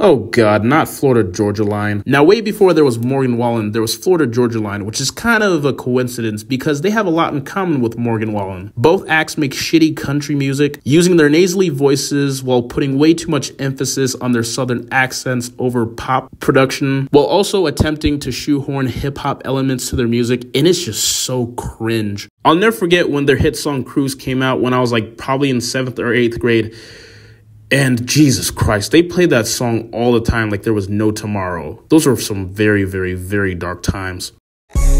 Oh God, not Florida Georgia Line. Now, way before there was Morgan Wallen, there was Florida Georgia Line, which is kind of a coincidence because they have a lot in common with Morgan Wallen. Both acts make shitty country music, using their nasally voices while putting way too much emphasis on their southern accents over pop production, while also attempting to shoehorn hip-hop elements to their music, and it's just so cringe. I'll never forget when their hit song Cruise came out when I was like probably in 7th or 8th grade. And Jesus Christ, they played that song all the time like there was no tomorrow. Those were some very, very, very dark times.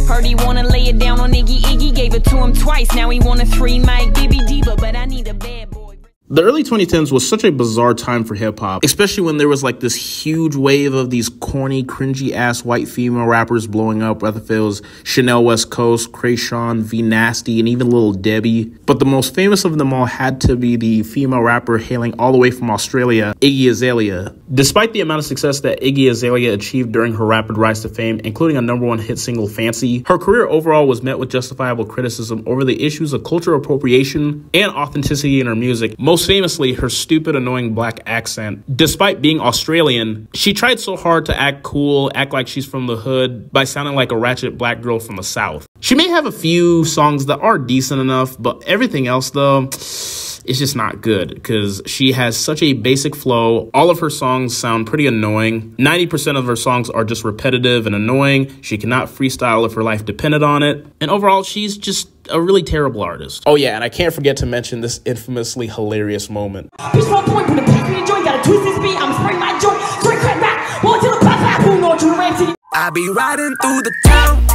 Heard he wanna lay it down on Iggy. Iggy gave it to him twice. Now he want a 3-mic BB Diva, but I need a bad boy. The early 2010s was such a bizarre time for hip-hop, especially when there was like this huge wave of these corny, cringy-ass white female rappers blowing up, whether it was Chanel West Coast, Krayshawn, V Nasty, and even Lil Debbie. But the most famous of them all had to be the female rapper hailing all the way from Australia, Iggy Azalea. Despite the amount of success that Iggy Azalea achieved during her rapid rise to fame, including a #1 hit single, Fancy, her career overall was met with justifiable criticism over the issues of cultural appropriation and authenticity in her music. Most famously, her stupid, annoying black accent. Despite being Australian, she tried so hard to act cool, act like she's from the hood, by sounding like a ratchet black girl from the South. She may have a few songs that are decent enough, but everything else, though, it's just not good because she has such a basic flow. All of her songs sound pretty annoying. 90% of her songs are just repetitive and annoying. She cannot freestyle if her life depended on it. And overall, she's just a really terrible artist. Oh yeah, and I can't forget to mention this infamously hilarious moment. I be riding through the town,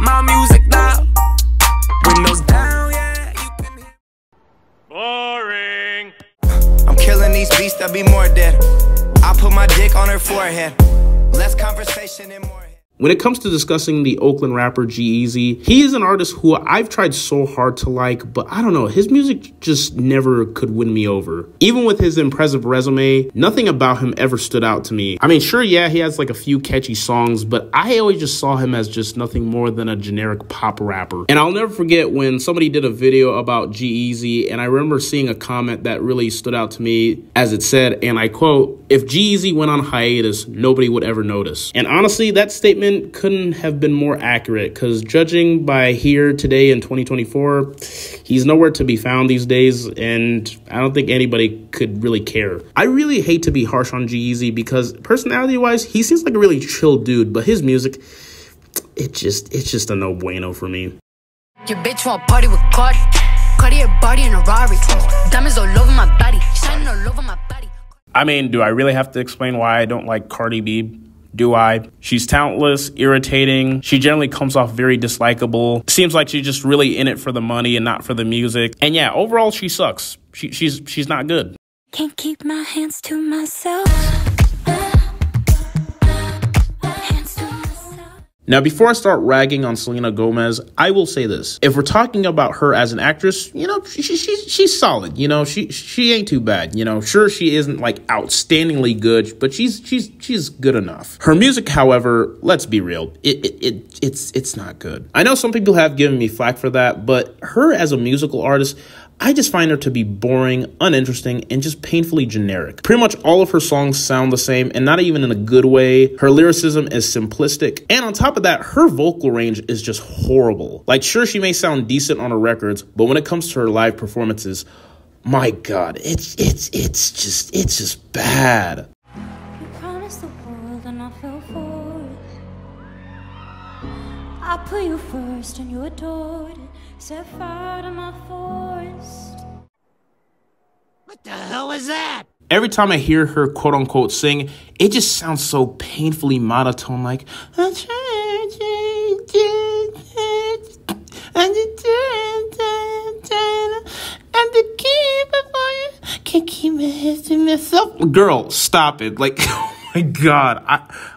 my music loud, windows down, yeah, you can hear. Boring. I'm killing these beasts, there'll be more dead. I put my dick on her forehead. Less conversation and more. When it comes to discussing the Oakland rapper G-Eazy, he is an artist who I've tried so hard to like, but I don't know, his music just never could win me over. Even with his impressive resume, nothing about him ever stood out to me. I mean, sure, yeah, he has like a few catchy songs, but I always just saw him as just nothing more than a generic pop rapper. And I'll never forget when somebody did a video about G-Eazy, and I remember seeing a comment that really stood out to me, as it said, and I quote, "If G-Eazy went on hiatus, nobody would ever notice." And honestly, that statement couldn't have been more accurate because judging by here today in 2024, he's nowhere to be found these days, and I don't think anybody could really care. I really hate to be harsh on G-Eazy because personality-wise, he seems like a really chill dude, but his music, it's just a no bueno for me. Your bitch want party with Cardi. Cardi a body in a Rari. Diamonds all over my body, shining all over my body. I mean, do I really have to explain why I don't like Cardi B? Do I? She's talentless, irritating. She generally comes off very dislikable. Seems like she's just really in it for the money and not for the music. And yeah, overall, she sucks. She's not good. Can't keep my hands to myself. Now, before I start ragging on Selena Gomez, I will say this. If we're talking about her as an actress, you know, she's solid. You know, she ain't too bad. You know, sure, she isn't like outstandingly good, but she's good enough. Her music, however, let's be real, it's not good. I know some people have given me flack for that, but her as a musical artist, I just find her to be boring, uninteresting, and just painfully generic. Pretty much all of her songs sound the same, and not even in a good way. Her lyricism is simplistic, and on top of that, her vocal range is just horrible. Like, sure, she may sound decent on her records, but when it comes to her live performances, my God, it's just bad. You promised the world and I fell for it. I put you first and you adored it. Set fire to my forest. What the hell is that? Every time I hear her quote-unquote sing, it just sounds so painfully monotone, like and the key before you can't keep my head to myself. Girl, stop it. Like, oh my God.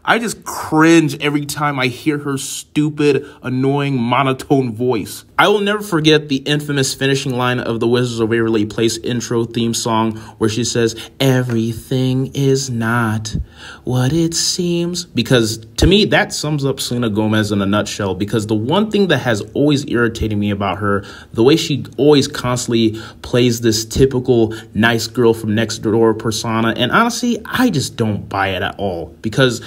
I just cringe every time I hear her stupid, annoying, monotone voice. I will never forget the infamous finishing line of the Wizards of Waverly Place intro theme song where she says, "Everything is not what it seems." Because to me, that sums up Selena Gomez in a nutshell, because the one thing that has always irritated me about her, the way she always constantly plays this typical nice girl from next door persona, and honestly, I just don't buy it at all, because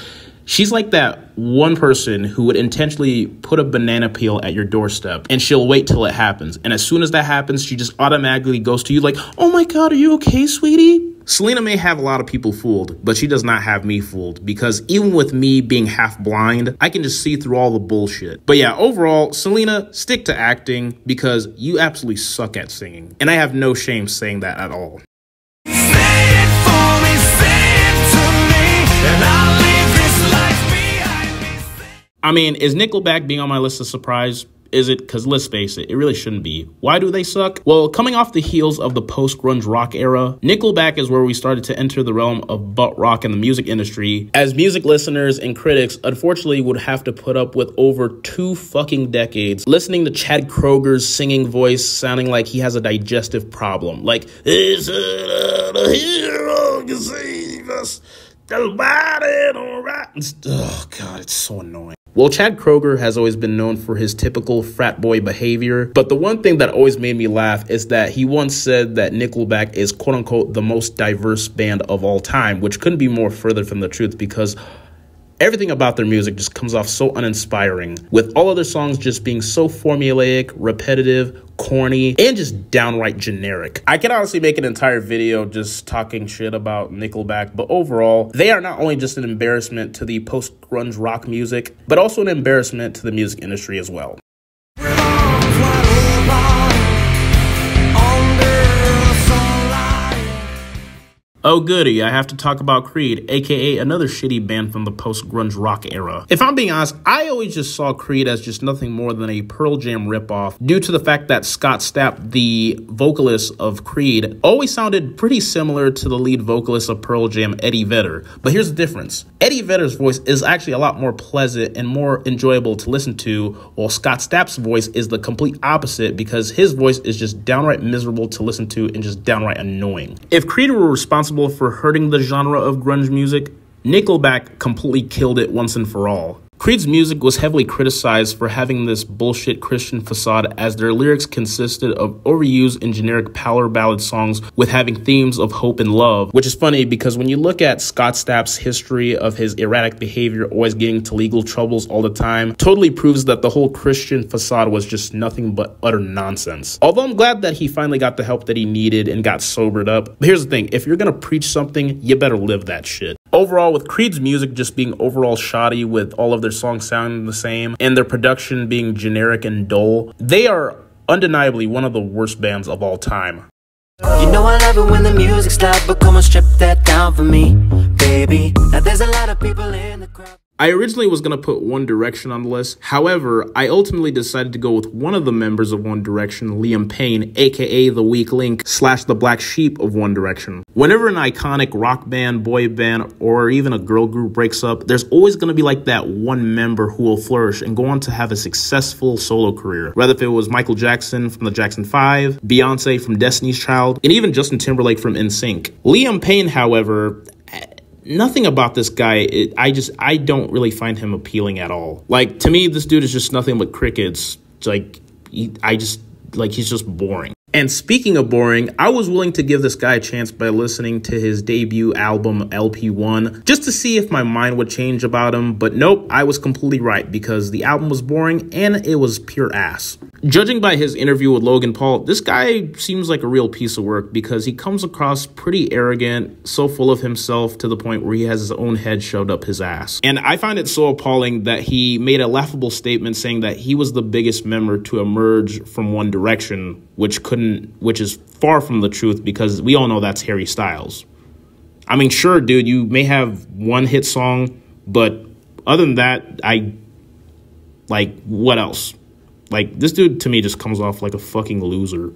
she's like that one person who would intentionally put a banana peel at your doorstep and she'll wait till it happens. And as soon as that happens, she just automatically goes to you like, "Oh my God, are you okay, sweetie?" Selena may have a lot of people fooled, but she does not have me fooled, because even with me being half blind, I can just see through all the bullshit. But yeah, overall, Selena, stick to acting, because you absolutely suck at singing. And I have no shame saying that at all. I mean, is Nickelback being on my list a surprise? Is it? Because let's face it, it really shouldn't be. Why do they suck? Well, coming off the heels of the post-grunge rock era, Nickelback is where we started to enter the realm of butt rock in the music industry, as music listeners and critics unfortunately would have to put up with over 2 fucking decades listening to Chad Kroeger's singing voice sounding like he has a digestive problem. Like, "Is it a hero can save us? Nobody don't right." Oh God, it's so annoying. Well, Chad Kroeger has always been known for his typical frat boy behavior, but the one thing that always made me laugh is that he once said that Nickelback is quote-unquote the most diverse band of all time, which couldn't be more further from the truth, because everything about their music just comes off so uninspiring, with all other songs just being so formulaic, repetitive, corny, and just downright generic. I can honestly make an entire video just talking shit about Nickelback, but overall, they are not only just an embarrassment to the post-grunge rock music, but also an embarrassment to the music industry as well. Oh goody, I have to talk about Creed, aka another shitty band from the post-grunge rock era. If I'm being honest, I always just saw Creed as just nothing more than a Pearl Jam ripoff, due to the fact that Scott Stapp, the vocalist of Creed, always sounded pretty similar to the lead vocalist of Pearl Jam, Eddie Vedder. But here's the difference. Eddie Vedder's voice is actually a lot more pleasant and more enjoyable to listen to, while Scott Stapp's voice is the complete opposite, because his voice is just downright miserable to listen to and just downright annoying. If Creed were responsible for hurting the genre of grunge music, Nickelback completely killed it once and for all. Creed's music was heavily criticized for having this bullshit Christian facade, as their lyrics consisted of overused and generic power ballad songs with having themes of hope and love, which is funny because when you look at Scott Stapp's history of his erratic behavior, always getting into legal troubles all the time, totally proves that the whole Christian facade was just nothing but utter nonsense. Although I'm glad that he finally got the help that he needed and got sobered up. But here's the thing, if you're gonna preach something, you better live that shit. Overall, with Creed's music just being overall shoddy, with all of their songs sounding the same and their production being generic and dull, they are undeniably one of the worst bands of all time. You know I love it when the music's loud, but come on, strip that down for me, baby. Now there's a lot of people in the crowd. I originally was going to put One Direction on the list. However, I ultimately decided to go with one of the members of One Direction, Liam Payne, aka the weak link / the black sheep of One Direction. Whenever an iconic rock band, boy band, or even a girl group breaks up, there's always going to be like that one member who will flourish and go on to have a successful solo career. Whether if it was Michael Jackson from the Jackson 5, Beyonce from Destiny's Child, and even Justin Timberlake from NSYNC. Liam Payne, however, nothing about this guy, I don't really find him appealing at all. Like, to me, this dude is just nothing but crickets. It's like, he's just boring. And speaking of boring, I was willing to give this guy a chance by listening to his debut album, LP1, just to see if my mind would change about him, but nope, I was completely right, because the album was boring and it was pure ass. Judging by his interview with Logan Paul, this guy seems like a real piece of work, because he comes across pretty arrogant, so full of himself to the point where he has his own head shoved up his ass. And I find it so appalling that he made a laughable statement saying that he was the biggest member to emerge from One Direction, which is far from the truth, because we all know that's Harry Styles. I mean, sure, dude, you may have one hit song, but other than that, what else? Like, this dude to me just comes off like a fucking loser.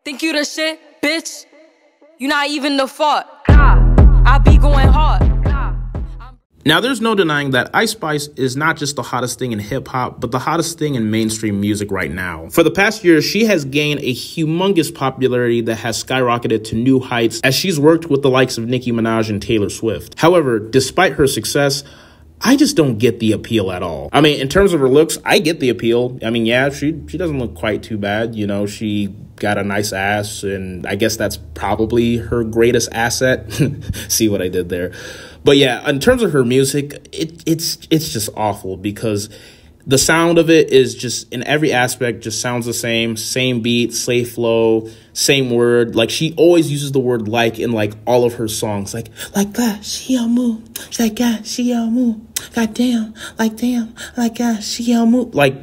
Think you the shit, bitch? You not even the fault. I be going hard. Now, there's no denying that Ice Spice is not just the hottest thing in hip-hop, but the hottest thing in mainstream music right now. For the past year, she has gained a humongous popularity that has skyrocketed to new heights as she's worked with the likes of Nicki Minaj and Taylor Swift. However, despite her success, I just don't get the appeal at all. I mean, in terms of her looks, I get the appeal. I mean, yeah, she doesn't look quite too bad. You know, she got a nice ass, and I guess that's probably her greatest asset. See what I did there? But yeah, in terms of her music, it's just awful because the sound of it is just, in every aspect, just sounds the same beat, same flow, same word. Like, she always uses the word like in, like, all of her songs. Like that, she all move. She's like, God, she all move. God damn, like, God, she all move. Like,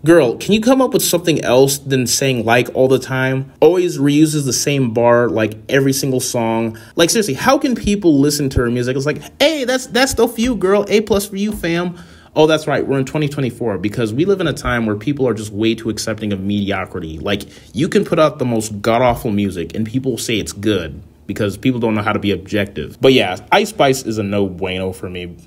girl, can you come up with something else than saying like all the time? Always reuses the same bar, like, every single song. Like, seriously, how can people listen to her music? It's like, hey, that's still for you, girl. A+ for you, fam. Oh, that's right. We're in 2024 because we live in a time where people are just way too accepting of mediocrity. Like, you can put out the most god-awful music and people say it's good because people don't know how to be objective. But yeah, Ice Spice is a no bueno for me.